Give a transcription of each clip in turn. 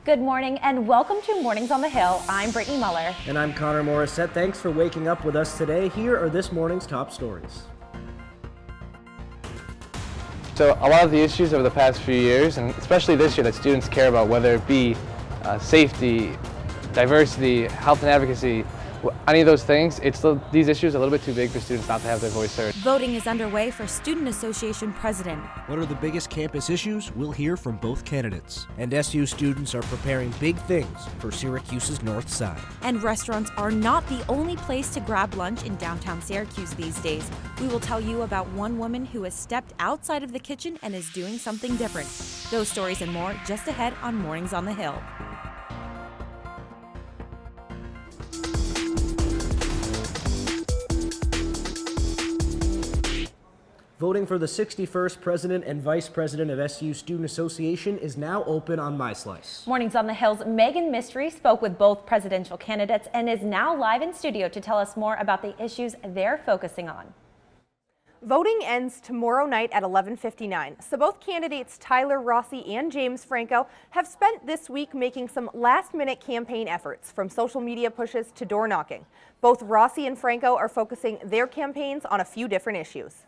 Good morning and welcome to Mornings on the Hill. I'm Brittany Muller. And I'm Connor Morissette. Thanks for waking up with us today. Here are this morning's top stories. So a lot of the issues over the past few years, and especially this year, that students care about, whether it be safety, diversity, health and advocacy, any of those things, these issues are a little bit too big for students not to have their voice heard. Voting is underway for Student Association President. What are the biggest campus issues? We'll hear from both candidates. And SU students are preparing big things for Syracuse's north side. And restaurants are not the only place to grab lunch in downtown Syracuse these days. We will tell you about one woman who has stepped outside of the kitchen and is doing something different. Those stories and more just ahead on Mornings on the Hill. Voting for the 61st President and Vice President of SU Student Association is now open on MySlice. Mornings on the Hill's Megan Mystery spoke with both presidential candidates and is now live in studio to tell us more about the issues they're focusing on. Voting ends tomorrow night at 11:59, so both candidates Tyler Rossi and James Franco have spent this week making some last-minute campaign efforts, from social media pushes to door knocking. Both Rossi and Franco are focusing their campaigns on a few different issues.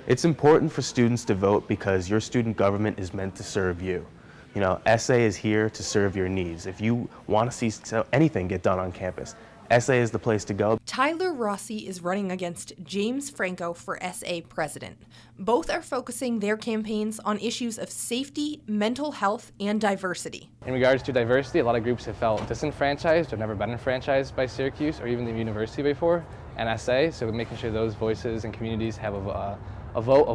It's important for students to vote because your student government is meant to serve you. You know, SA is here to serve your needs. If you want to see anything get done on campus, SA is the place to go. Tyler Rossi is running against James Franco for SA president. Both are focusing their campaigns on issues of safety, mental health, and diversity. In regards to diversity, a lot of groups have felt disenfranchised or never been enfranchised by Syracuse or even the university before and SA, so making sure those voices and communities have a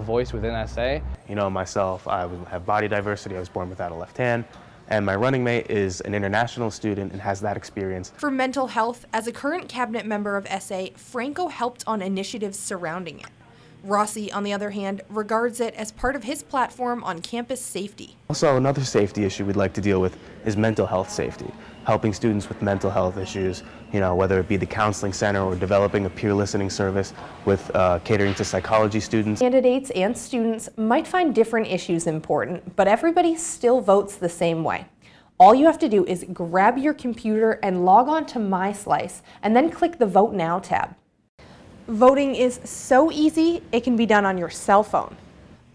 voice within SA. You know, myself, I have body diversity. I was born without a left hand. And my running mate is an international student and has that experience. For mental health, as a current cabinet member of SA, Franco helped on initiatives surrounding it. Rossi, on the other hand, regards it as part of his platform on campus safety. Also, another safety issue we'd like to deal with is mental health safety. Helping students with mental health issues, you know, whether it be the counseling center or developing a peer listening service with catering to psychology students. Candidates and students might find different issues important, but everybody still votes the same way. All you have to do is grab your computer and log on to MySlice, and then click the Vote Now tab. Voting is so easy, it can be done on your cell phone.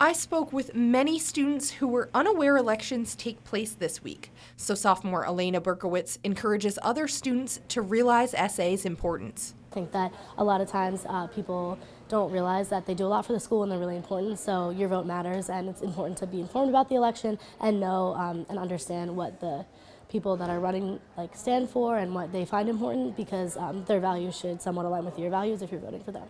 I spoke with many students who were unaware elections take place this week, so sophomore Elena Berkowitz encourages other students to realize SA's importance. I think that a lot of times people don't realize that they do a lot for the school and they're really important, so your vote matters, and it's important to be informed about the election and know and understand what the people that are running stand for and what they find important, because their values should somewhat align with your values if you're voting for them.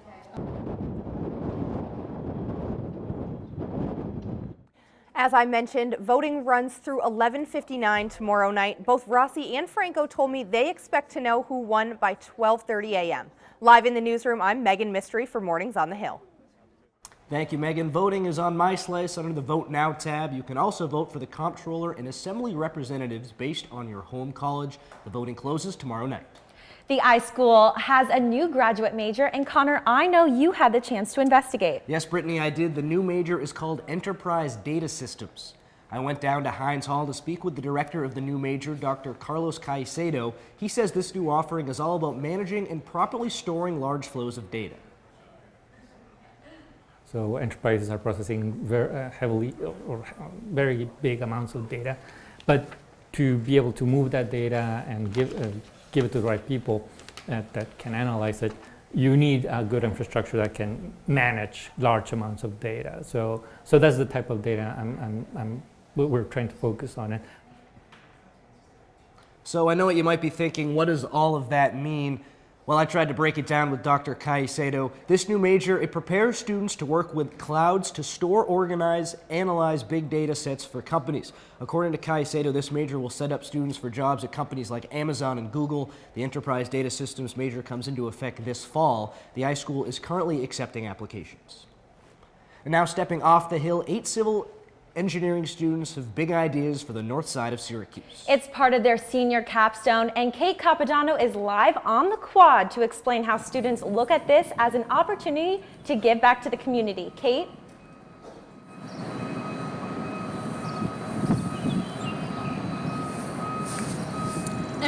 As I mentioned, voting runs through 11:59 tomorrow night. Both Rossi and Franco told me they expect to know who won by 12:30 a.m. Live in the newsroom, I'm Megan Mystery for Mornings on the Hill. Thank you, Megan. Voting is on MySlice under the Vote Now tab. You can also vote for the comptroller and assembly representatives based on your home college. The voting closes tomorrow night. The iSchool has a new graduate major, and Connor, I know you had the chance to investigate. Yes, Brittany, I did. The new major is called Enterprise Data Systems. I went down to Hines Hall to speak with the director of the new major, Dr. Carlos Caicedo. He says this new offering is all about managing and properly storing large flows of data. So enterprises are processing very very big amounts of data, but to be able to move that data and give it to the right people that can analyze it, you need a good infrastructure that can manage large amounts of data. So that's the type of data we're trying to focus on it. So I know what you might be thinking, what does all of that mean? Well, I tried to break it down with Dr. Caicedo. This new major, it prepares students to work with clouds to store, organize, analyze big data sets for companies. According to Caicedo, this major will set up students for jobs at companies like Amazon and Google. The Enterprise Data Systems major comes into effect this fall. The iSchool is currently accepting applications. And now stepping off the hill, 8 civil engineering students have big ideas for the north side of Syracuse. It's part of their senior capstone, and Kate Capodanno is live on the quad to explain how students look at this as an opportunity to give back to the community. Kate?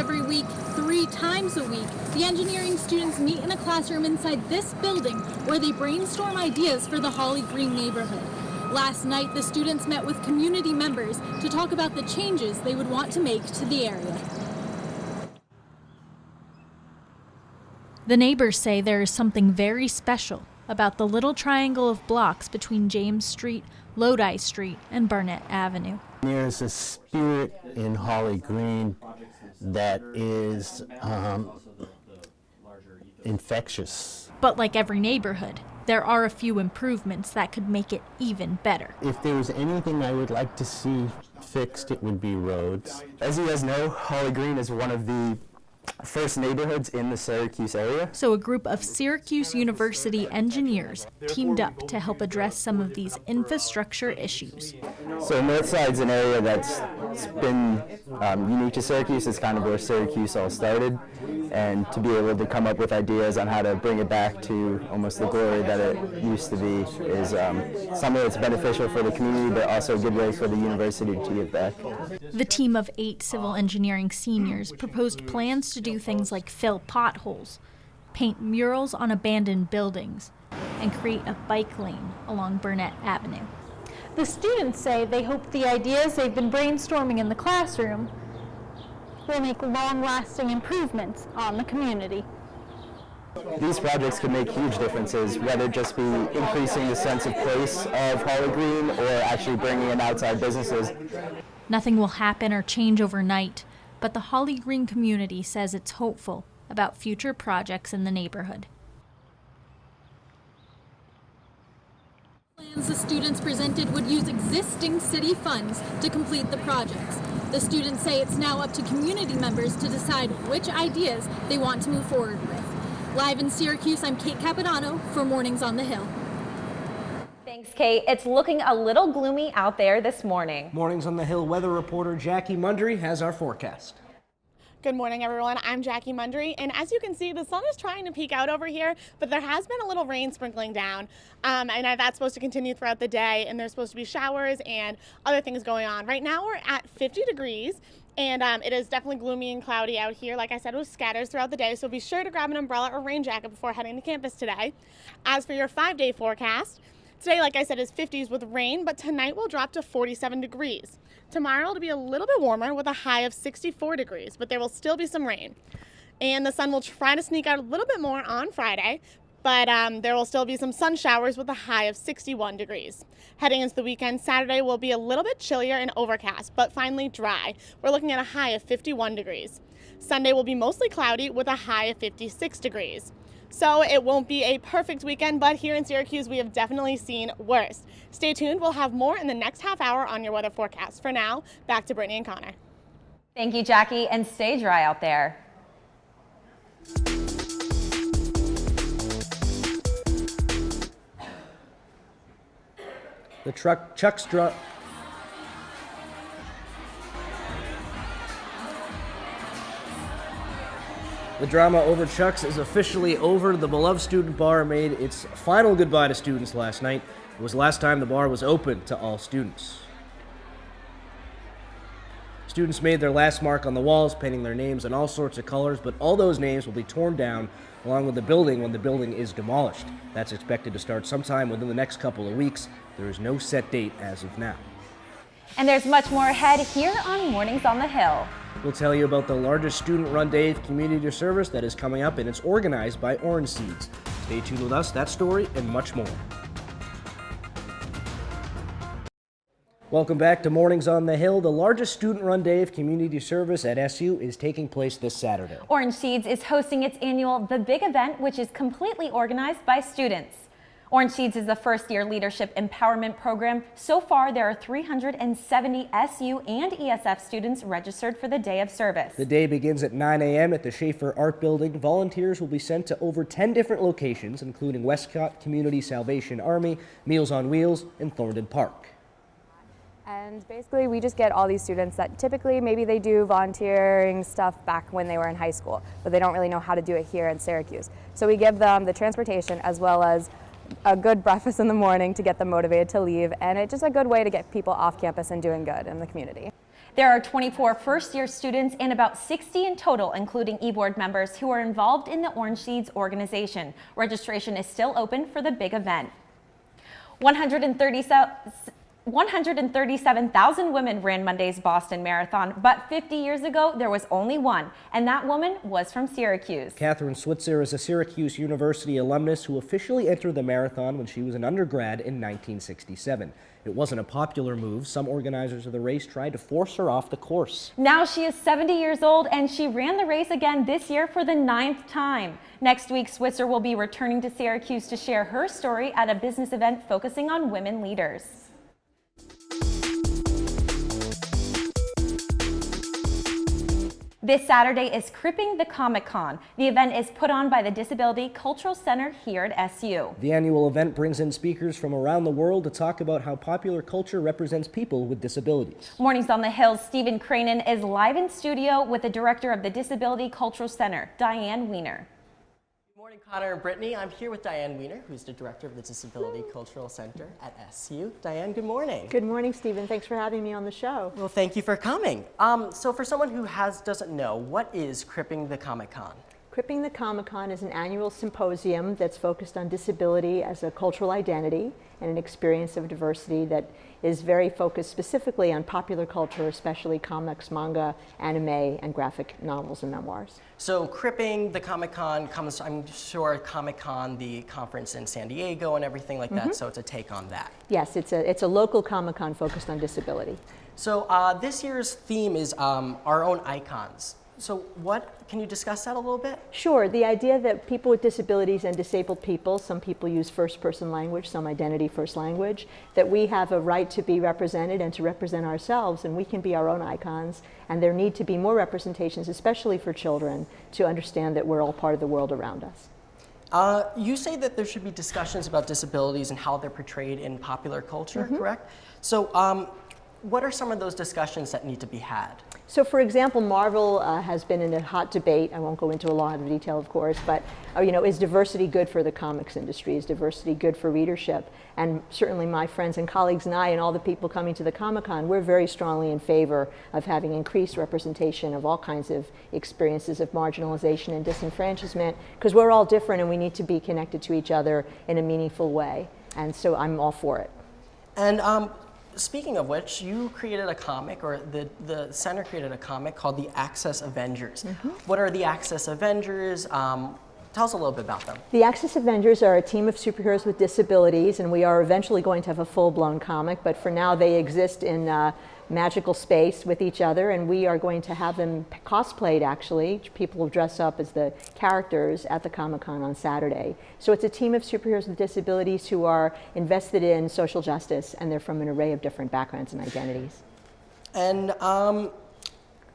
Every week, 3 times a week, the engineering students meet in a classroom inside this building where they brainstorm ideas for the Holly Green neighborhood. Last night, the students met with community members to talk about the changes they would want to make to the area. The neighbors say there is something very special about the little triangle of blocks between James Street, Lodi Street, and Barnett Avenue. There's a spirit in Holly Green that is infectious. But like every neighborhood, there are a few improvements that could make it even better. If there was anything I would like to see fixed, it would be roads. As you guys know, Holly Green is one of the first neighborhoods in the Syracuse area. So a group of Syracuse University engineers teamed up to help address some of these infrastructure issues. So Northside's an area that's been unique to Syracuse. It's kind of where Syracuse all started. And to be able to come up with ideas on how to bring it back to almost the glory that it used to be is something that's beneficial for the community, but also a good way for the university to give back. The team of 8 civil engineering seniors proposed plans to do things like fill potholes, paint murals on abandoned buildings, and create a bike lane along Barnett Avenue. The students say they hope the ideas they've been brainstorming in the classroom will make long-lasting improvements on the community. These projects could make huge differences, whether it just be increasing the sense of place of Holly Green or actually bringing in outside businesses. Nothing will happen or change overnight, but the Holly Green community says it's hopeful about future projects in the neighborhood. Plans the students presented would use existing city funds to complete the projects. The students say it's now up to community members to decide which ideas they want to move forward with. Live in Syracuse, I'm Kate Capodanno for Mornings on the Hill. Thanks, Kate. It's looking a little gloomy out there this morning. Mornings on the Hill weather reporter Jackie Mundry has our forecast. Good morning, everyone. I'm Jackie Mundry, and as you can see, the sun is trying to peek out over here, but there has been a little rain sprinkling down, and that's supposed to continue throughout the day, and there's supposed to be showers and other things going on. Right now, we're at 50 degrees, and it is definitely gloomy and cloudy out here. Like I said, with scatters throughout the day, so be sure to grab an umbrella or rain jacket before heading to campus today. As for your 5-day forecast, today, like I said, is 50s with rain, but tonight will drop to 47 degrees. Tomorrow it'll be a little bit warmer with a high of 64 degrees, but there will still be some rain. And the sun will try to sneak out a little bit more on Friday, but there will still be some sun showers with a high of 61 degrees. Heading into the weekend, Saturday will be a little bit chillier and overcast, but finally dry. We're looking at a high of 51 degrees. Sunday will be mostly cloudy with a high of 56 degrees. So it won't be a perfect weekend, but here in Syracuse, we have definitely seen worse. Stay tuned. We'll have more in the next half hour on your weather forecast. For now, back to Brittany and Connor. Thank you, Jackie, and stay dry out there. The Chuck's drop. The drama over Chuck's is officially over. The beloved student bar made its final goodbye to students last night. It was the last time the bar was open to all students. Students made their last mark on the walls, painting their names in all sorts of colors, but all those names will be torn down along with the building when the building is demolished. That's expected to start sometime within the next couple of weeks. There is no set date as of now. And there's much more ahead here on Mornings on the Hill. We'll tell you about the largest student-run day of community service that is coming up, and it's organized by Orange Seeds. Stay tuned with us, that story, and much more. Welcome back to Mornings on the Hill. The largest student-run day of community service at SU is taking place this Saturday. Orange Seeds is hosting its annual The Big Event, which is completely organized by students. Orange Seeds is the first-year leadership empowerment program. So far, there are 370 SU and ESF students registered for the day of service. The day begins at 9 a.m. at the Schaefer Art Building. Volunteers will be sent to over 10 different locations, including Westcott Community Salvation Army, Meals on Wheels, and Thorndon Park. And basically we just get all these students that typically maybe they do volunteering stuff back when they were in high school, but they don't really know how to do it here in Syracuse. So we give them the transportation as well as a good breakfast in the morning to get them motivated to leave, and it's just a good way to get people off campus and doing good in the community. There are 24 first-year students and about 60 in total, including e-board members, who are involved in the Orange Seeds organization. Registration is still open for the big event. 137,000 women ran Monday's Boston Marathon, but 50 years ago, there was only one, and that woman was from Syracuse. Catherine Switzer is a Syracuse University alumnus who officially entered the marathon when she was an undergrad in 1967. It wasn't a popular move. Some organizers of the race tried to force her off the course. Now she is 70 years old, and she ran the race again this year for the 9th time. Next week, Switzer will be returning to Syracuse to share her story at a business event focusing on women leaders. This Saturday is Cripping the Comic Con. The event is put on by the Disability Cultural Center here at SU. The annual event brings in speakers from around the world to talk about how popular culture represents people with disabilities. Mornings on the Hill's Stephen Cranen is live in studio with the director of the Disability Cultural Center, Diane Weiner. Good morning, Connor and Brittany. I'm here with Diane Weiner, who's the director of the Disability Cultural Center at SU. Diane, good morning. Good morning, Stephen. Thanks for having me on the show. Well, thank you for coming. So for someone who doesn't know, what is Cripping the Comic Con? Cripping the Comic Con is an annual symposium that's focused on disability as a cultural identity and an experience of diversity that is very focused specifically on popular culture, especially comics, manga, anime, and graphic novels and memoirs. So Cripping the Comic Con comes, I'm sure, Comic Con, the conference in San Diego and everything like that, so it's a take on that. Yes, it's a local Comic Con focused on disability. So this year's theme is our own icons. So can you discuss that a little bit? Sure. The idea that people with disabilities and disabled people, some people use first-person language, some identity first language, that we have a right to be represented and to represent ourselves, and we can be our own icons, and there need to be more representations, especially for children, to understand that we're all part of the world around us. You say that there should be discussions about disabilities and how they're portrayed in popular culture, correct? So what are some of those discussions that need to be had? So for example, Marvel has been in a hot debate. I won't go into a lot of detail, of course, but is diversity good for the comics industry? Is diversity good for readership? And certainly my friends and colleagues and I and all the people coming to the Comic-Con, we're very strongly in favor of having increased representation of all kinds of experiences of marginalization and disenfranchisement, because we're all different and we need to be connected to each other in a meaningful way. And so I'm all for it. And speaking of which, you created a comic, or the center created a comic called The Access Avengers. What are the Access Avengers? Tell us a little bit about them. The Access Avengers are a team of superheroes with disabilities, and we are eventually going to have a full-blown comic, but for now they exist in magical space with each other, and we are going to have them cosplayed, actually. People will dress up as the characters at the Comic-Con on Saturday. So it's a team of superheroes with disabilities who are invested in social justice, and they're from an array of different backgrounds and identities. And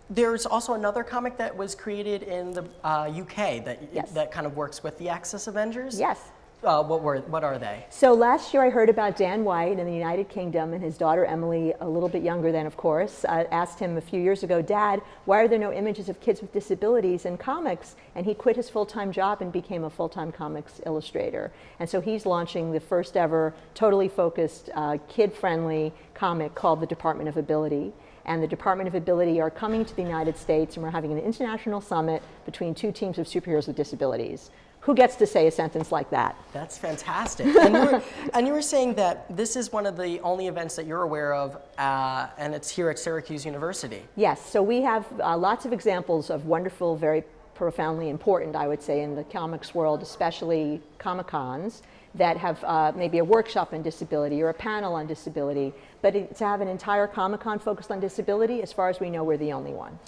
there's also another comic that was created in the UK that kind of works with the Access Avengers? Yes. What are they? So last year I heard about Dan White in the United Kingdom, and his daughter Emily, a little bit younger then of course, asked him a few years ago, Dad, why are there no images of kids with disabilities in comics? And he quit his full-time job and became a full-time comics illustrator. And so he's launching the first ever totally focused, kid-friendly comic called The Department of Ability. And the Department of Ability are coming to the United States, and we're having an international summit between two teams of superheroes with disabilities. Who gets to say a sentence like that? That's fantastic. And you were saying that this is one of the only events that you're aware of, and it's here at Syracuse University. Yes, so we have lots of examples of wonderful, very profoundly important, I would say, in the comics world, especially Comic-Cons, that have maybe a workshop on disability or a panel on disability, but to have an entire Comic-Con focused on disability, as far as we know, we're the only one.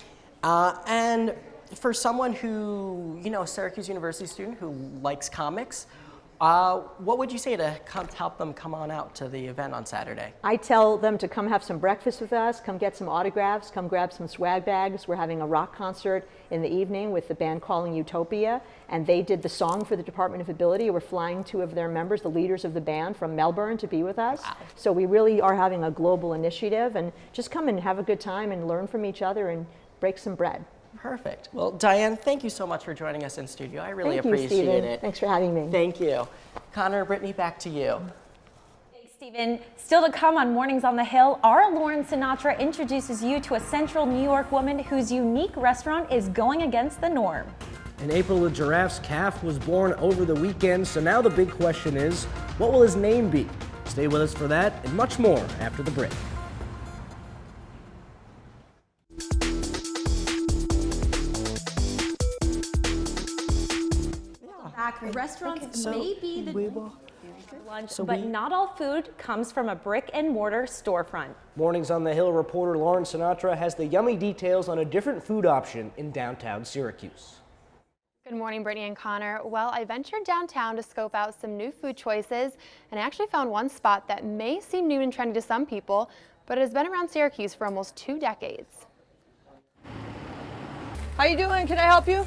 And for someone who, a Syracuse University student who likes comics, what would you say to help them come on out to the event on Saturday? I tell them to come have some breakfast with us, come get some autographs, come grab some swag bags. We're having a rock concert in the evening with the band Calling Utopia, and they did the song for the Department of Ability. We're flying two of their members, the leaders of the band, from Melbourne to be with us. Wow. So we really are having a global initiative, and just come and have a good time and learn from each other and break some bread. Perfect. Well, Diane, thank you so much for joining us in studio. I really appreciate Stephen. it. Thanks for having me. Thank you. Connor, Brittany, back to you. Thanks, Stephen, still to come on Mornings on the Hill, our Lauren Sinatra introduces you to a central New York woman whose unique restaurant is going against the norm. In April, the giraffe's calf was born over the weekend, so now the big question is, what will his name be? Stay with us for that and much more after the break. Restaurants may be the lunch, but not all food comes from a brick and mortar storefront. Mornings on the Hill reporter Lauren Sinatra has the yummy details on a different food option in downtown Syracuse. Good morning, Brittany and Connor. Well, I ventured downtown to scope out some new food choices, and I actually found one spot that may seem new and trendy to some people, but it has been around Syracuse for almost 2 decades. How you doing? Can I help you?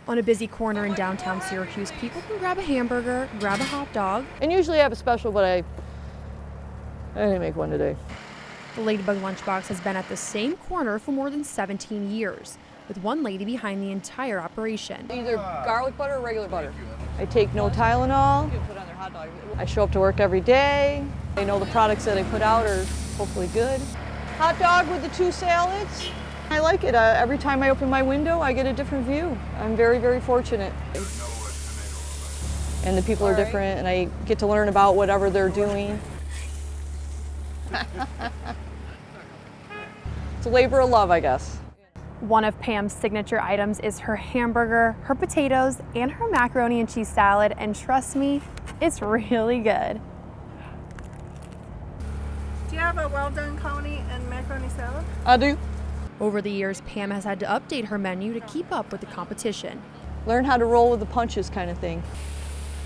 On a busy corner in downtown Syracuse, people can grab a hamburger, grab a hot dog. And usually I have a special, but I didn't make one today. The Ladybug Lunchbox has been at the same corner for more than 17 years, with one lady behind the entire operation. Either garlic butter or regular butter. I take no Tylenol. I show up to work every day. I know the products that I put out are hopefully good. Hot dog with the 2 salads. I like it. Every time I open my window, I get a different view. I'm very, very fortunate. And the people are different, and I get to learn about whatever they're doing. It's a labor of love, I guess. One of Pam's signature items is her hamburger, her potatoes, and her macaroni and cheese salad, and trust me, it's really good. Do you have a well-done coney and macaroni salad? I do. Over the years, Pam has had to update her menu to keep up with the competition. Learn how to roll with the punches kind of thing.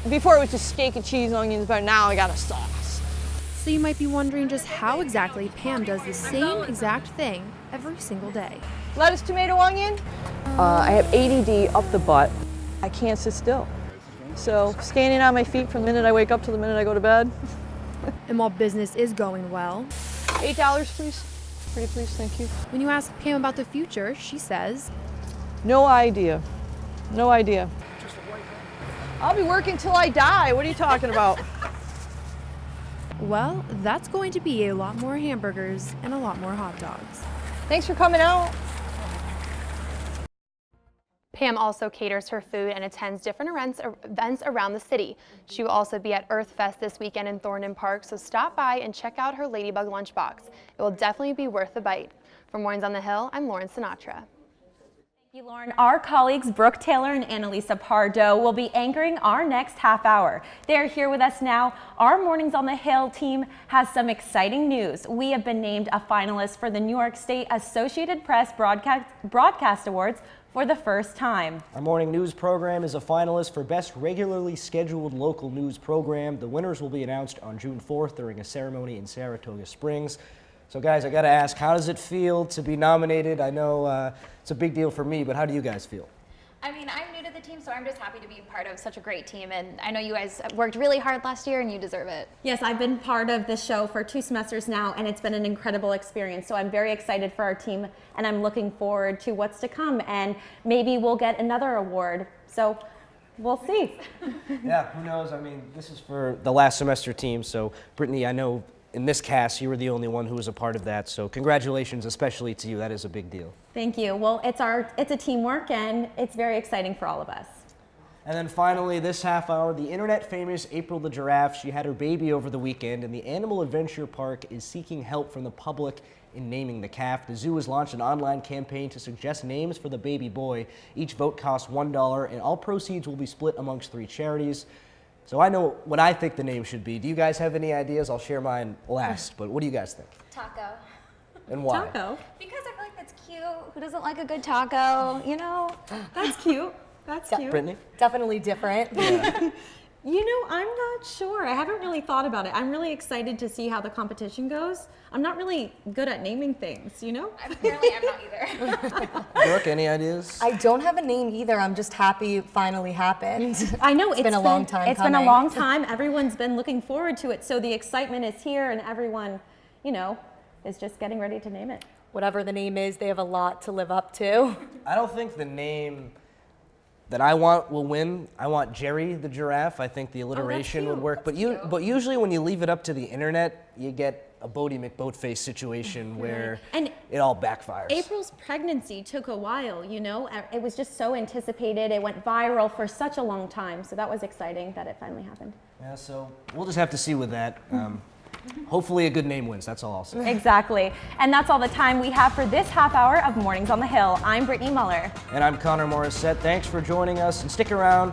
Before it was just steak and cheese, onions, but now I got a sauce. So you might be wondering just how exactly Pam does the same exact thing every single day. Lettuce, tomato, onion. I have ADD up the butt. I can't sit still. So standing on my feet from the minute I wake up to the minute I go to bed. And while business is going well, $8, please. Pretty please, thank you. When you ask Pam about the future, she says, no idea. No idea. I'll be working till I die. What are you talking about? Well, that's going to be a lot more hamburgers and a lot more hot dogs. Thanks for coming out. Pam also caters her food and attends different events around the city. She will also be at Earth Fest this weekend in Thornton Park, so stop by and check out her Ladybug Lunchbox. It will definitely be worth a bite. For Mornings on the Hill, I'm Lauren Sinatra. Thank you, Lauren. Our colleagues Brooke Taylor and Annalisa Pardo will be anchoring our next half hour. They're here with us now. Our Mornings on the Hill team has some exciting news. We have been named a finalist for the New York State Associated Press Broadcast Awards for the first time. Our morning news program is a finalist for Best Regularly Scheduled Local News Program. The winners will be announced on June 4th during a ceremony in Saratoga Springs. So guys, I gotta ask, how does it feel to be nominated? I know it's a big deal for me, but how do you guys feel? I mean, I'm new to the team, so I'm just happy to be part of such a great team, and I know you guys worked really hard last year and you deserve it. Yes, I've been part of this show for 2 semesters now, and it's been an incredible experience. So I'm very excited for our team, and I'm looking forward to what's to come, and maybe we'll get another award. So we'll see. Yeah, who knows? I mean, this is for the last semester team, so Brittany, I know in this cast, you were the only one who was a part of that, so congratulations, especially to you. That is a big deal. Thank you. Well, it's a teamwork, and it's very exciting for all of us. And then finally, this half hour, the internet famous April the Giraffe. She had her baby over the weekend, and the Animal Adventure Park is seeking help from the public in naming the calf. The zoo has launched an online campaign to suggest names for the baby boy. Each vote costs $1, and all proceeds will be split amongst 3 charities. So I know what I think the name should be. Do you guys have any ideas? I'll share mine last, but what do you guys think? Taco. And why? Taco? Because I feel like that's cute. Who doesn't like a good taco, you know? That's cute. That's cute. Brittany? Definitely different. Yeah. You know, I'm not sure. I haven't really thought about it. I'm really excited to see how the competition goes. I'm not really good at naming things, you know? Apparently I'm not either. Brooke, any ideas? I don't have a name either. I'm just happy it finally happened. I know it's been a long time It's coming. been a long time. Everyone's been looking forward to it. So the excitement is here, and everyone, you know, is just getting ready to name it. Whatever the name is, they have a lot to live up to. I don't think the name that I want will win. I want Jerry the giraffe. I think the alliteration would work. But usually when you leave it up to the internet, you get a Bodie McBoatface situation where it all backfires. April's pregnancy took a while, you know? It was just so anticipated. It went viral for such a long time. So that was exciting that it finally happened. Yeah, so we'll just have to see with that. Hopefully a good name wins, that's all I'll say. Exactly. And that's all the time we have for this half hour of Mornings on the Hill. I'm Brittany Muller. And I'm Connor Morissette. Thanks for joining us. And stick around.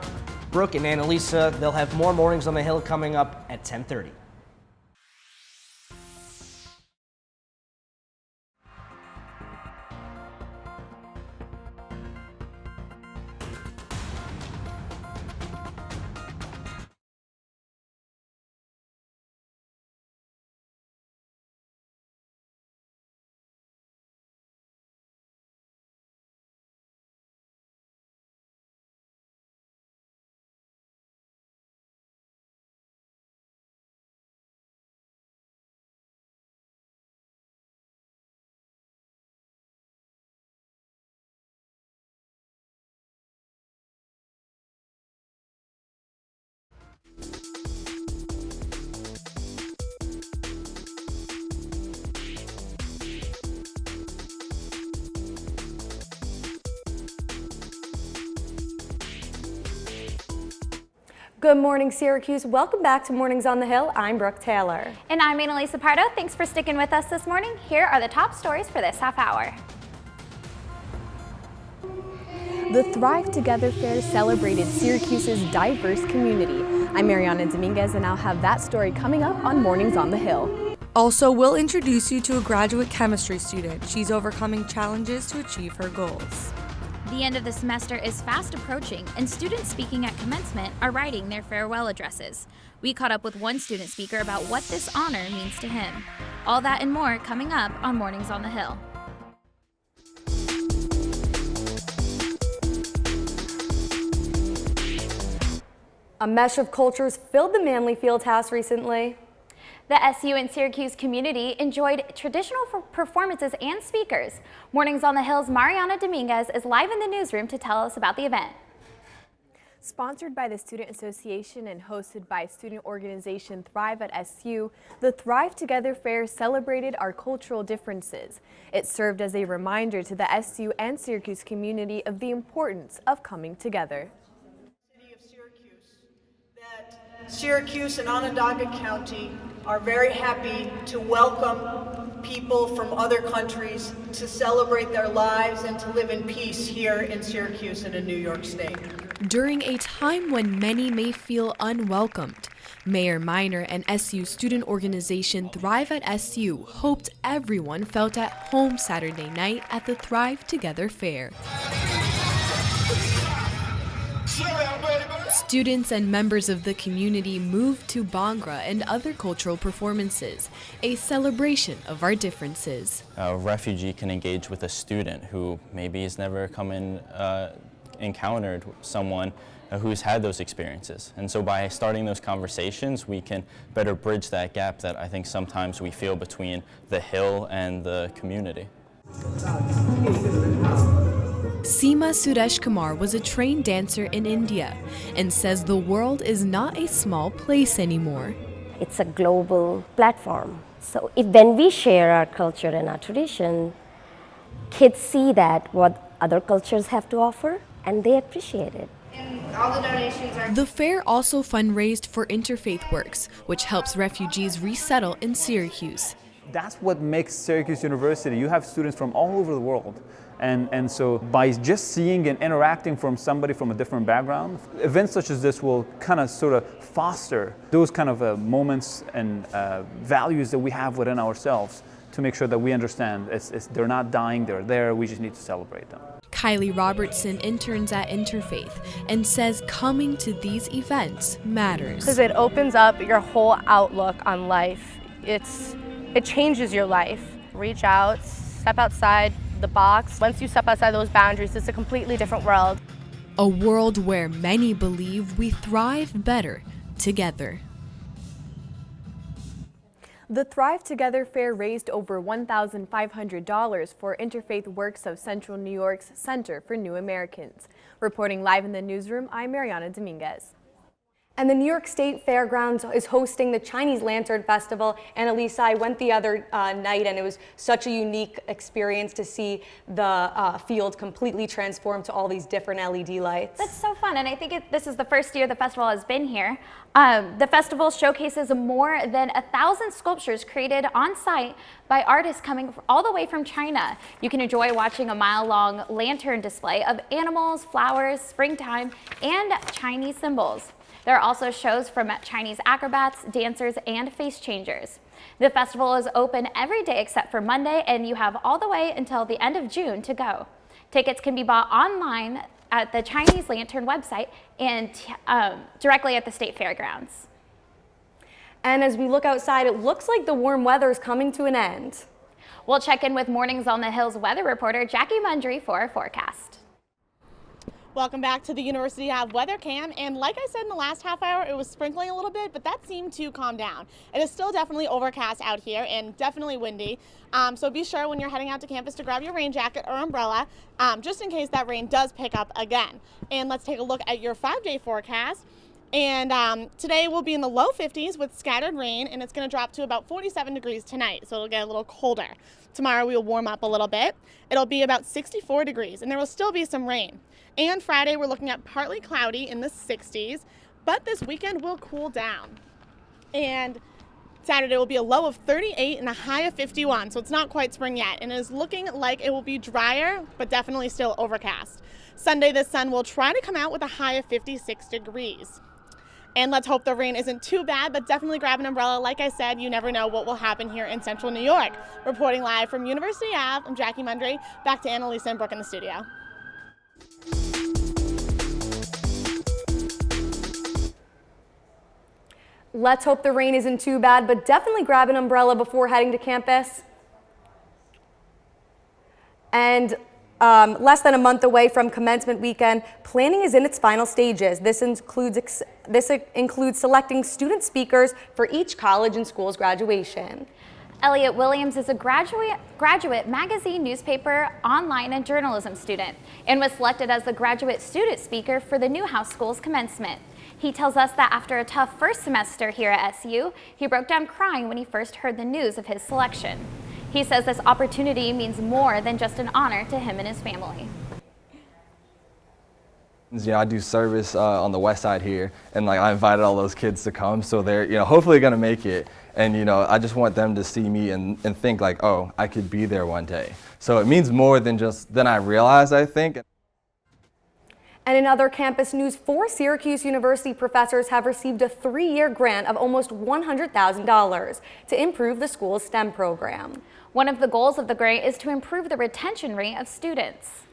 Brooke and Annalisa, they'll have more Mornings on the Hill coming up at 10:30. Good morning, Syracuse. Welcome back to Mornings on the Hill. I'm Brooke Taylor. And I'm Annalisa Pardo. Thanks for sticking with us this morning. Here are the top stories for this half hour. The Thrive Together Fair celebrated Syracuse's diverse community. I'm Mariana Dominguez, and I'll have that story coming up on Mornings on the Hill. Also, we'll introduce you to a graduate chemistry student. She's overcoming challenges to achieve her goals. The end of the semester is fast approaching, and students speaking at commencement are writing their farewell addresses. We caught up with one student speaker about what this honor means to him. All that and more coming up on Mornings on the Hill. A mesh of cultures filled the Manley Fieldhouse recently. The SU and Syracuse community enjoyed traditional performances and speakers. Mornings on the Hill's Mariana Dominguez is live in the newsroom to tell us about the event. Sponsored by the Student Association and hosted by student organization Thrive at SU, the Thrive Together Fair celebrated our cultural differences. It served as a reminder to the SU and Syracuse community of the importance of coming together. Syracuse and Onondaga County are very happy to welcome people from other countries to celebrate their lives and to live in peace here in Syracuse and in New York State. During a time when many may feel unwelcomed, Mayor Minor and SU student organization Thrive at SU hoped everyone felt at home Saturday night at the Thrive Together Fair. Students and members of the community moved to Bhangra and other cultural performances, a celebration of our differences. A refugee can engage with a student who maybe has never encountered someone who's had those experiences. And so by starting those conversations, we can better bridge that gap that I think sometimes we feel between the Hill and the community. Seema Suresh Kumar was a trained dancer in India and says the world is not a small place anymore. It's a global platform. So when we share our culture and our tradition, kids see that what other cultures have to offer and they appreciate it. All the donations are... The fair also fundraised for Interfaith Works, which helps refugees resettle in Syracuse. That's what makes Syracuse University. You have students from all over the world. And so by just seeing and interacting from somebody from a different background, events such as this will kind of sort of foster those kind of moments and values that we have within ourselves to make sure that we understand they're not dying, they're there, we just need to celebrate them. Kylie Robertson interns at Interfaith and says coming to these events matters. Because it opens up your whole outlook on life. It changes your life. Reach out, step outside the box. Once you step outside those boundaries, it's a completely different world. A world where many believe we thrive better together. The Thrive Together Fair raised over $1,500 for interfaith works of Central New York's Center for New Americans. Reporting live in the newsroom, I'm Mariana Dominguez. And the New York State Fairgrounds is hosting the Chinese Lantern Festival. And Elisa, I went the other night, and it was such a unique experience to see the field completely transformed to all these different LED lights. That's so fun, and I think this is the first year the festival has been here. The festival showcases more than 1,000 sculptures created on site by artists coming all the way from China. You can enjoy watching a mile-long lantern display of animals, flowers, springtime, and Chinese symbols. There are also shows from Chinese acrobats, dancers, and face changers. The festival is open every day except for Monday, and you have all the way until the end of June to go. Tickets can be bought online at the Chinese Lantern website and directly at the State Fairgrounds. And as we look outside, it looks like the warm weather is coming to an end. We'll check in with Mornings on the Hill's weather reporter, Jackie Mundry, for our forecast. Welcome back to the University Ave Weather Cam, and like I said in the last half hour, it was sprinkling a little bit, but that seemed to calm down. It is still definitely overcast out here and definitely windy, so be sure when you're heading out to campus to grab your rain jacket or umbrella, just in case that rain does pick up again. And let's take a look at your 5-day forecast. And today we'll be in the low 50s with scattered rain, and it's going to drop to about 47 degrees tonight, so it'll get a little colder. Tomorrow we will warm up a little bit. It'll be about 64 degrees, and there will still be some rain. And Friday we're looking at partly cloudy in the 60s, but this weekend will cool down. And Saturday will be a low of 38 and a high of 51, so it's not quite spring yet, and it is looking like it will be drier, but definitely still overcast. Sunday the sun will try to come out with a high of 56 degrees. And let's hope the rain isn't too bad, but definitely grab an umbrella. Like I said, you never know what will happen here in Central New York. Reporting live from University Ave, I'm Jackie Mundry. Back to Annalisa and Brooke in the studio. Let's hope the rain isn't too bad, but definitely grab an umbrella before heading to campus. And less than a month away from commencement weekend, planning is in its final stages. This includes selecting student speakers for each college and school's graduation. Elliot Williams is a graduate magazine, newspaper, online, and journalism student, and was selected as the graduate student speaker for the Newhouse School's commencement. He tells us that after a tough first semester here at SU, he broke down crying when he first heard the news of his selection. He says this opportunity means more than just an honor to him and his family. You know, I do service on the west side here, and like I invited all those kids to come, so they're hopefully gonna make it. And I just want them to see me and think like, oh, I could be there one day. So it means more than I realized, I think. And in other campus news, 4 Syracuse University professors have received a 3-year grant of almost $100,000 to improve the school's STEM program. One of the goals of the grant is to improve the retention rate of students.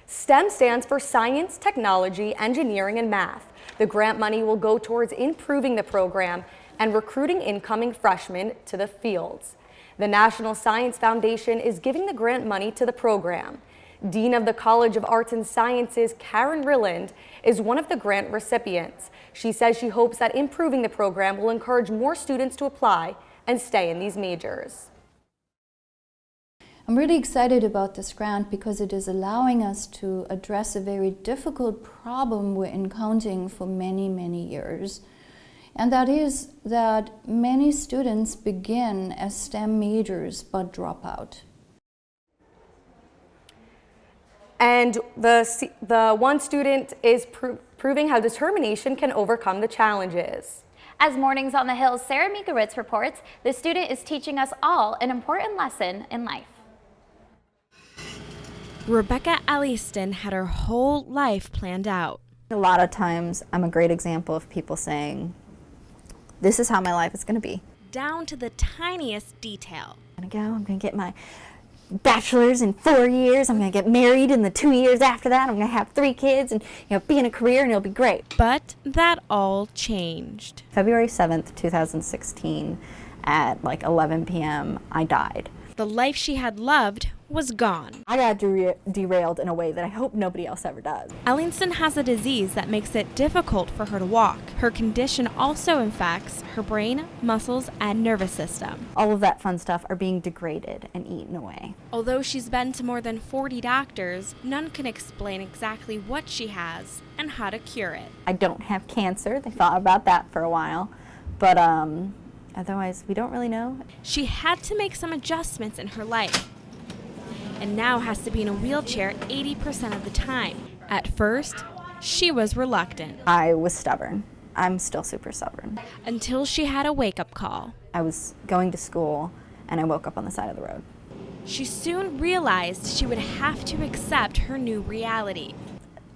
STEM stands for science, technology, engineering, and math. The grant money will go towards improving the program and recruiting incoming freshmen to the fields. The National Science Foundation is giving the grant money to the program. Dean of the College of Arts and Sciences, Karen Rilland, is one of the grant recipients. She says she hopes that improving the program will encourage more students to apply and stay in these majors. I'm really excited about this grant because it is allowing us to address a very difficult problem we're encountering for many, many years. And that is that many students begin as STEM majors but drop out. And the one student is proving how determination can overcome the challenges. As Mornings on the Hill's Sarah Mikowitz reports, the student is teaching us all an important lesson in life. Rebecca Elliston had her whole life planned out. A lot of times I'm a great example of people saying, this is how my life is going to be. Down to the tiniest detail. I'm going to get my bachelor's in 4 years. I'm going to get married in the 2 years after that. I'm going to have 3 kids and be in a career, and it'll be great. But that all changed. February 7th, 2016 at like 11 p.m. I died. The life she had loved was gone. I got derailed in a way that I hope nobody else ever does. Ellingston has a disease that makes it difficult for her to walk. Her condition also affects her brain, muscles, and nervous system. All of that fun stuff are being degraded and eaten away. Although she's been to more than 40 doctors, none can explain exactly what she has and how to cure it. I don't have cancer. They thought about that for a while, but otherwise we don't really know. She had to make some adjustments in her life, and now has to be in a wheelchair 80% of the time. At first, she was reluctant. I was stubborn. I'm still super stubborn. Until she had a wake-up call. I was going to school and I woke up on the side of the road. She soon realized she would have to accept her new reality.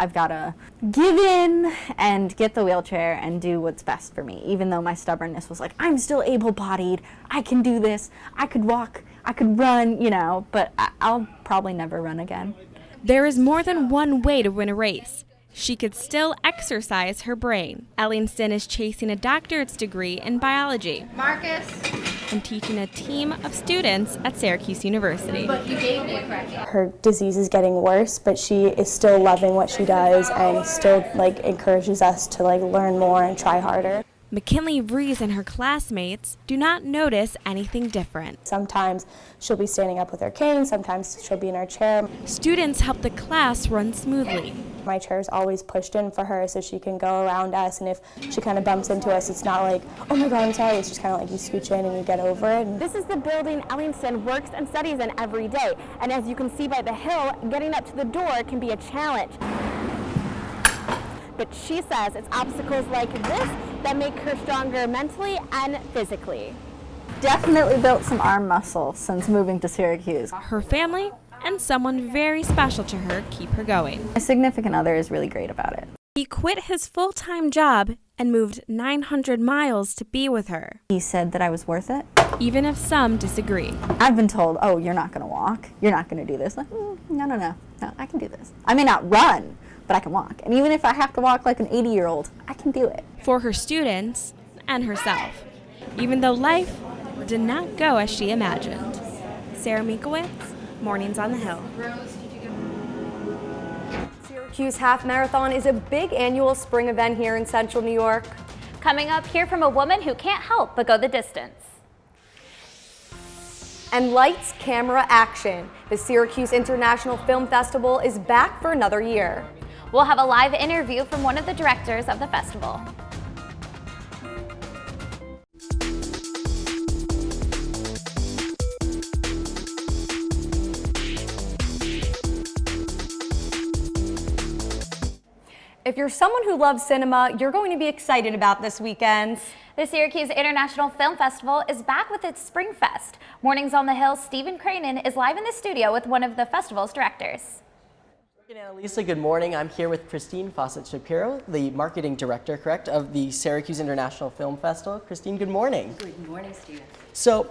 I've got to give in and get the wheelchair and do what's best for me, even though my stubbornness was like, I'm still able-bodied, I can do this, I could walk, I could run, you know, but I'll probably never run again. There is more than one way to win a race. She could still exercise her brain. Ellingston is chasing a doctorate's degree in biology. Marcus. And teaching a team of students at Syracuse University. But you gave me a correction. Her disease is getting worse, but she is still loving what she does and still encourages us to learn more and try harder. McKinley Rees and her classmates do not notice anything different. Sometimes she'll be standing up with her cane, sometimes she'll be in her chair. Students help the class run smoothly. My chair is always pushed in for her so she can go around us, and if she kind of bumps into us, it's not like, oh my God, I'm sorry. It's just kind of you scooch in and you get over it. This is the building Ellingston works and studies in every day, and as you can see by the hill, getting up to the door can be a challenge. But she says it's obstacles like this that make her stronger mentally and physically. Definitely built some arm muscle since moving to Syracuse. Her family and someone very special to her keep her going. My significant other is really great about it. He quit his full-time job and moved 900 miles to be with her. He said that I was worth it. Even if some disagree. I've been told, oh, you're not going to walk. You're not going to do this. Like, no, I can do this. I may not run, but I can walk. And even if I have to walk like an 80-year-old, I can do it. For her students and herself, even though life did not go as she imagined. Sarah Miekowitz, Mornings on the Hill. Syracuse Half Marathon is a big annual spring event here in Central New York. Coming up, hear from a woman who can't help but go the distance. And lights, camera, action. The Syracuse International Film Festival is back for another year. We'll have a live interview from one of the directors of the festival. If you're someone who loves cinema, you're going to be excited about this weekend. The Syracuse International Film Festival is back with its Spring Fest. Mornings on the Hill, Stephen Cranen is live in the studio with one of the festival's directors. Annalisa, good morning. I'm here with Christine Fawcett-Shapiro, the marketing director, correct, of the Syracuse International Film Festival. Christine, good morning. Good morning, Stephen. So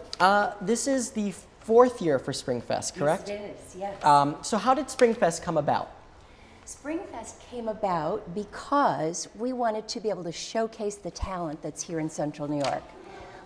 this is the 4th year for Spring Fest, correct? Yes, it is, yes. So how did Spring Fest come about? Spring Fest came about because we wanted to be able to showcase the talent that's here in Central New York.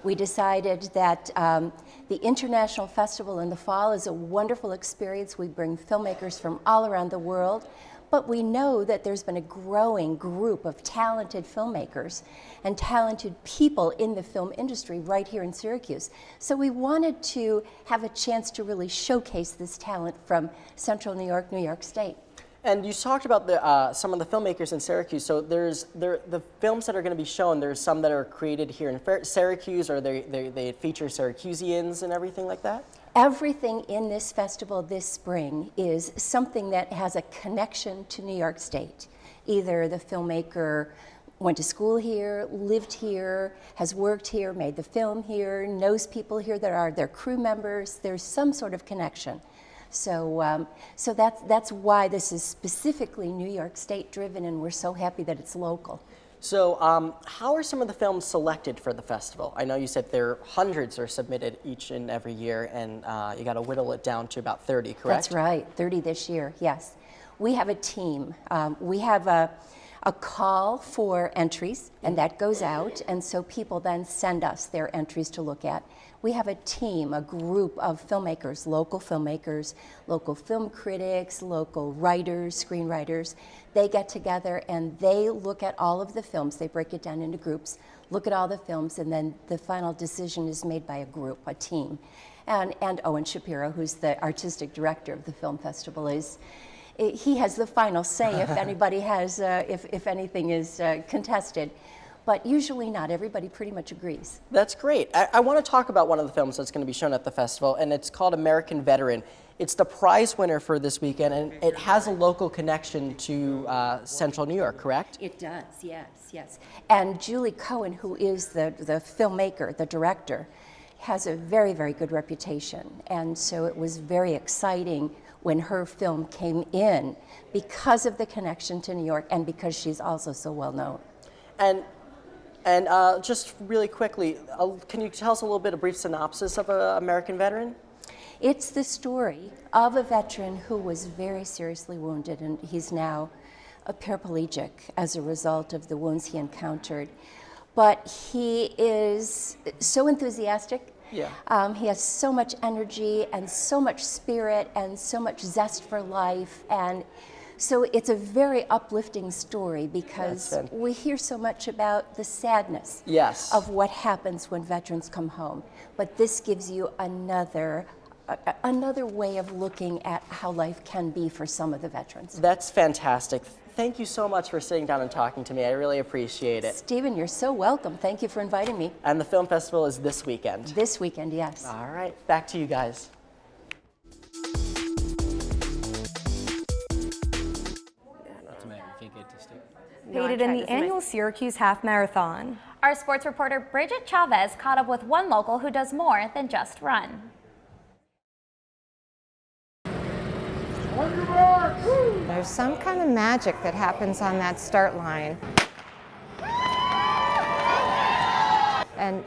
We decided that the International Festival in the fall is a wonderful experience. We bring filmmakers from all around the world, but we know that there's been a growing group of talented filmmakers and talented people in the film industry right here in Syracuse. So we wanted to have a chance to really showcase this talent from Central New York State. And you talked about some of the filmmakers in Syracuse. So the films that are going to be shown, there's some that are created here in Syracuse, or they feature Syracuseans and everything like that? Everything in this festival this spring is something that has a connection to New York State. Either the filmmaker went to school here, lived here, has worked here, made the film here, knows people here that are their crew members. There's some sort of connection. So that's why this is specifically New York State driven, and we're so happy that it's local. So how are some of the films selected for the festival? I know you said hundreds are submitted each and every year, and you got to whittle it down to about 30, correct? That's right, 30 this year, yes. We have a team. We have a call for entries, and that goes out, and so people then send us their entries to look at. We have a team, a group of filmmakers, local film critics, local writers, screenwriters. They get together and they look at all of the films. They break it down into groups, look at all the films, and then the final decision is made by a group, a team. And Owen Shapiro, who's the artistic director of the film festival, he has the final say if anybody has, if anything is contested. But usually not. Everybody pretty much agrees. That's great. I want to talk about one of the films that's going to be shown at the festival, and it's called American Veteran. It's the prize winner for this weekend, and it has a local connection to Central New York, correct? It does, yes. And Julie Cohen, who is the filmmaker, the director, has a very, very good reputation. And so it was very exciting when her film came in because of the connection to New York and because she's also so well known. And just really quickly, can you tell us a little bit, a brief synopsis of American Veteran? It's the story of a veteran who was very seriously wounded, and he's now a paraplegic as a result of the wounds he encountered. But he is so enthusiastic. Yeah. He has so much energy and so much spirit and so much zest for life. And so it's a very uplifting story because we hear so much about the sadness of what happens when veterans come home. But this gives you another way of looking at how life can be for some of the veterans. That's fantastic. Thank you so much for sitting down and talking to me. I really appreciate it. Stephen, you're so welcome. Thank you for inviting me. And the film festival is this weekend? This weekend, yes. All right, back to you guys. Participated in the annual Syracuse Half Marathon. Our sports reporter Bridget Chavez caught up with one local who does more than just run. There's some kind of magic that happens on that start line. And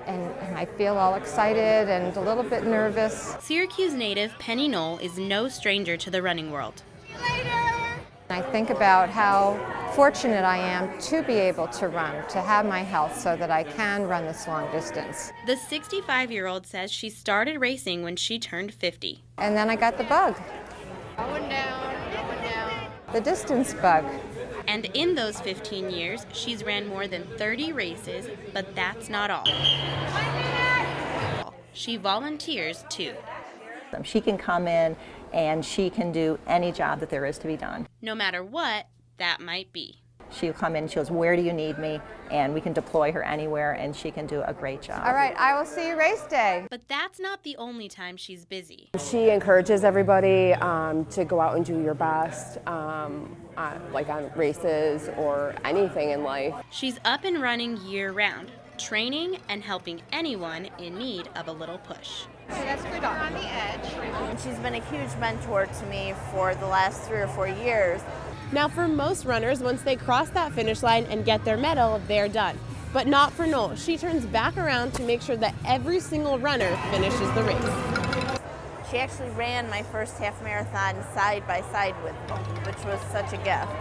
I feel all excited and a little bit nervous. Syracuse native Penny Knoll is no stranger to the running world. I think about how fortunate I am to be able to run, to have my health so that I can run this long distance. The 65-year-old says she started racing when she turned 50. And then I got the bug. Going down. The distance bug. And in those 15 years, she's ran more than 30 races, but that's not all. She volunteers too. She can come in and she can do any job that there is to be done. No matter what that might be. She'll come in and she goes, "Where do you need me?" And we can deploy her anywhere and she can do a great job. All right, I will see you race day. But that's not the only time she's busy. She encourages everybody to go out and do your best, like on races or anything in life. She's up and running year-round, training and helping anyone in need of a little push. So that's good on the edge. And she's been a huge mentor to me for the last 3 or 4 years. Now for most runners, once they cross that finish line and get their medal, they're done. But not for Knoll. She turns back around to make sure that every single runner finishes the race. She actually ran my first half marathon side by side with me, which was such a gift.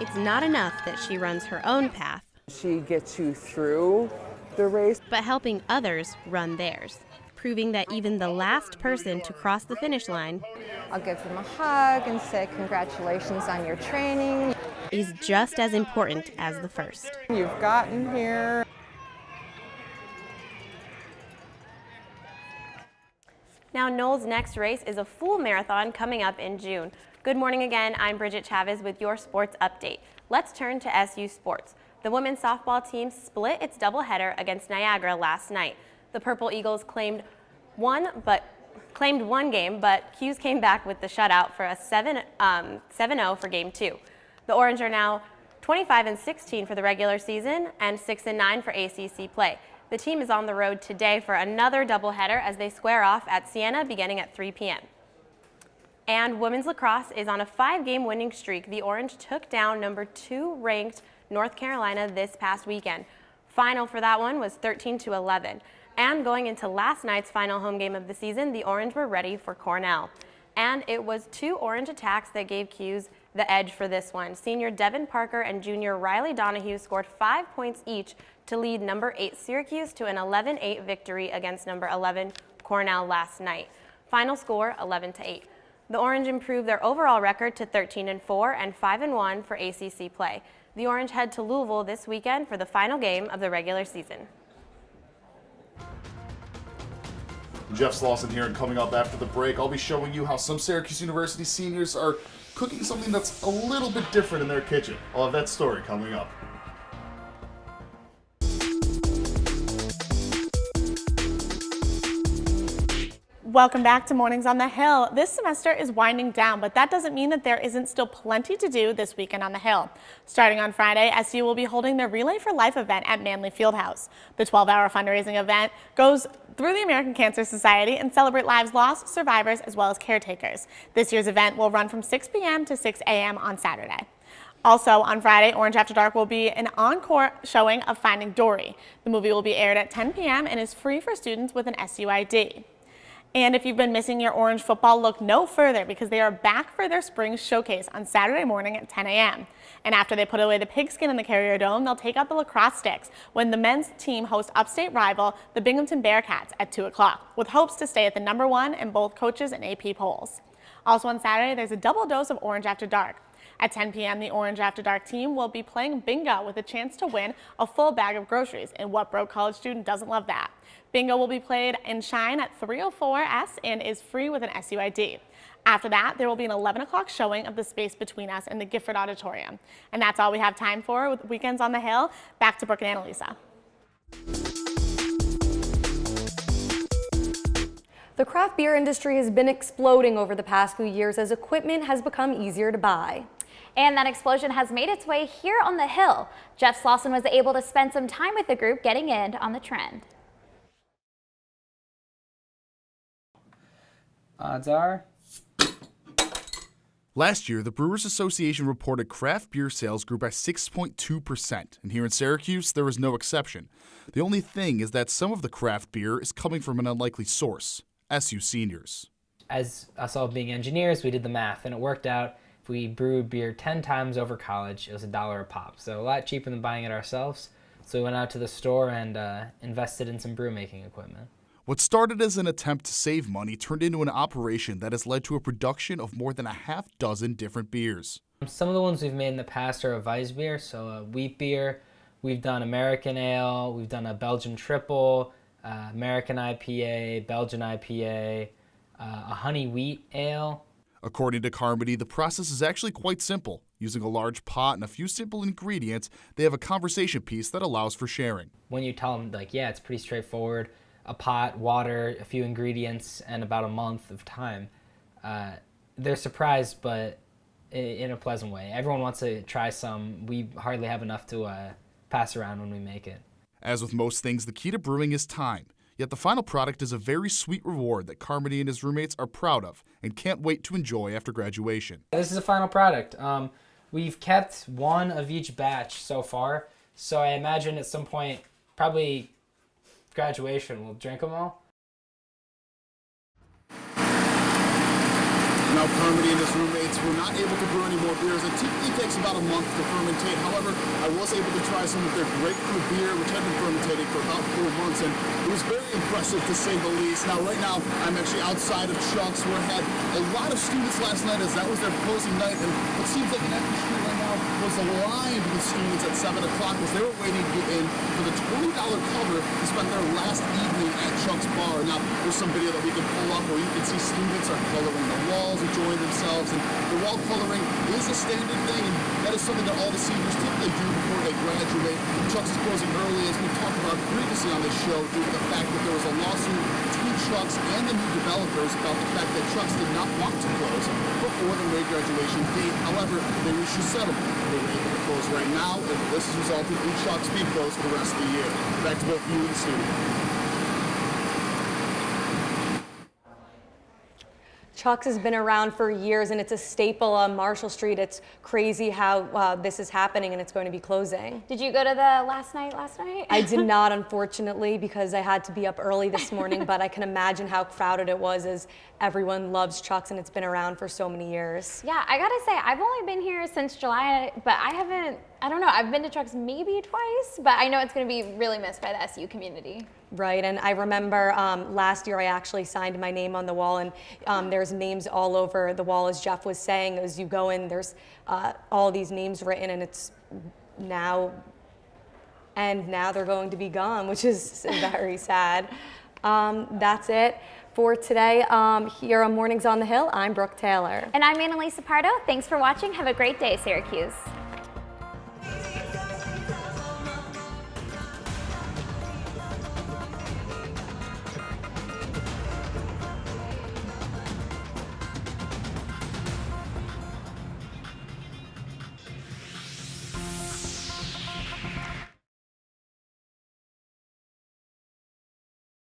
It's not enough that she runs her own path. She gets you through the race, but helping others run theirs, proving that even the last person to cross the finish line, I'll give them a hug and say congratulations on your training, is just as important as the first. You've gotten here. Now Knoll's next race is a full marathon coming up in June. Good morning again, I'm Bridget Chavez with your sports update. Let's turn to SU sports. The women's softball team split its doubleheader against Niagara last night. The Purple Eagles claimed one game, but Hughes came back with the shutout for a 7-0 for Game 2. The Orange are now 25-16 for the regular season and 6-9 for ACC play. The team is on the road today for another doubleheader as they square off at Siena beginning at 3 p.m. And women's lacrosse is on a 5-game winning streak. The Orange took down number 2 ranked North Carolina this past weekend. Final for that one was 13-11. And going into last night's final home game of the season, the Orange were ready for Cornell. And it was 2 Orange attacks that gave Hughes the edge for this one. Senior Devin Parker and junior Riley Donahue scored 5 points each to lead number 8 Syracuse to an 11-8 victory against number 11 Cornell last night. Final score 11-8. The Orange improved their overall record to 13-4 and 5-1 for ACC play. The Orange head to Louisville this weekend for the final game of the regular season. Jeff Slauson here, and coming up after the break, I'll be showing you how some Syracuse University seniors are cooking something that's a little bit different in their kitchen. I'll have that story coming up. Welcome back to Mornings on the Hill. This semester is winding down, but that doesn't mean that there isn't still plenty to do this weekend on the Hill. Starting on Friday, SU will be holding their Relay for Life event at Manley Fieldhouse. The 12-hour fundraising event goes through the American Cancer Society and celebrate lives lost, survivors, as well as caretakers. This year's event will run from 6 p.m. to 6 a.m. on Saturday. Also on Friday, Orange After Dark will be an encore showing of Finding Dory. The movie will be aired at 10 p.m. and is free for students with an SUID. And if you've been missing your Orange football, look no further, because they are back for their spring showcase on Saturday morning at 10 a.m. And after they put away the pigskin in the Carrier Dome, they'll take out the lacrosse sticks when the men's team hosts upstate rival, the Binghamton Bearcats, at 2 o'clock, with hopes to stay at the #1 in both coaches and AP polls. Also on Saturday, there's a double dose of Orange After Dark. At 10 p.m., the Orange After Dark team will be playing bingo with a chance to win a full bag of groceries. And what broke college student doesn't love that? Bingo will be played in Shine at 304 S and is free with an SUID. After that, there will be an 11 o'clock showing of The Space Between Us in the Gifford Auditorium. And that's all we have time for with Weekends on the Hill. Back to Brooke and Annalisa. The craft beer industry has been exploding over the past few years as equipment has become easier to buy. And that explosion has made its way here on the Hill. Jeff Slauson was able to spend some time with the group getting in on the trend. Odds are. Last year, the Brewers Association reported craft beer sales grew by 6.2%, and here in Syracuse, there was no exception. The only thing is that some of the craft beer is coming from an unlikely source: SU seniors. As us all being engineers, we did the math, and it worked out. If we brewed beer 10 times over college, it was $1 a pop, so a lot cheaper than buying it ourselves. So we went out to the store and invested in some brew making equipment. What started as an attempt to save money turned into an operation that has led to a production of more than a half dozen different beers. Some of the ones we've made in the past are a Weissbier, so a wheat beer. We've done American Ale, we've done a Belgian Triple, American IPA, Belgian IPA, a honey wheat ale. According to Carmody, the process is actually quite simple. Using a large pot and a few simple ingredients, they have a conversation piece that allows for sharing. When you tell them, like, yeah, it's pretty straightforward, a pot, water, a few ingredients, and about a month of time, they're surprised, but in a pleasant way. Everyone wants to try some. We hardly have enough to pass around when we make it. As with most things, the key to brewing is time. Yet the final product is a very sweet reward that Carmody and his roommates are proud of and can't wait to enjoy after graduation. This is a final product. We've kept one of each batch so far, so I imagine at some point, probably graduation, we'll drink them all. Now Carmody and his roommates were not able to brew any more beers. It typically takes about a month to fermentate. However, I was able to try some of their grapefruit beer, which had been fermentating for about 4 months, and it was very impressive to say the least. Now right now, I'm actually outside of Chuck's, where I had a lot of students last night, as that was their closing night, and it seems like an empty street right now was aligned with students at 7 o'clock as they were waiting to get in for the $20 cover to spend their last evening at Chuck's bar. Now, there's some video that we can pull up where you can see students are coloring the walls, enjoying themselves, and the wall coloring is a standard thing, and that is something that all the seniors typically do before they graduate. Chuck's is closing early, as we talked about previously on this show, due to the fact that there was a lawsuit between Chuck's and the new developers about the fact that Chuck's did not want to close before the May graduation date. However, they reached a settlement. They were able to close right now, and this has resulted in Chuck's being closed for the rest of the year. Back to both you and the studio. Chuck's has been around for years and it's a staple on Marshall Street. It's crazy how this is happening and it's going to be closing. Did you go to the last night? I did not, unfortunately, because I had to be up early this morning, but I can imagine how crowded it was as everyone loves Chuck's and it's been around for so many years. Yeah, I gotta say, I've only been here since July, but I don't know, I've been to Chuck's maybe twice, but I know it's gonna be really missed by the SU community. Right, and I remember last year I actually signed my name on the wall, and there's names all over the wall, as Jeff was saying. As you go in, there's all these names written, and it's now they're going to be gone, which is very sad. That's it for today. Here on Mornings on the Hill, I'm Brooke Taylor. And I'm Annalisa Pardo. Thanks for watching. Have a great day, Syracuse.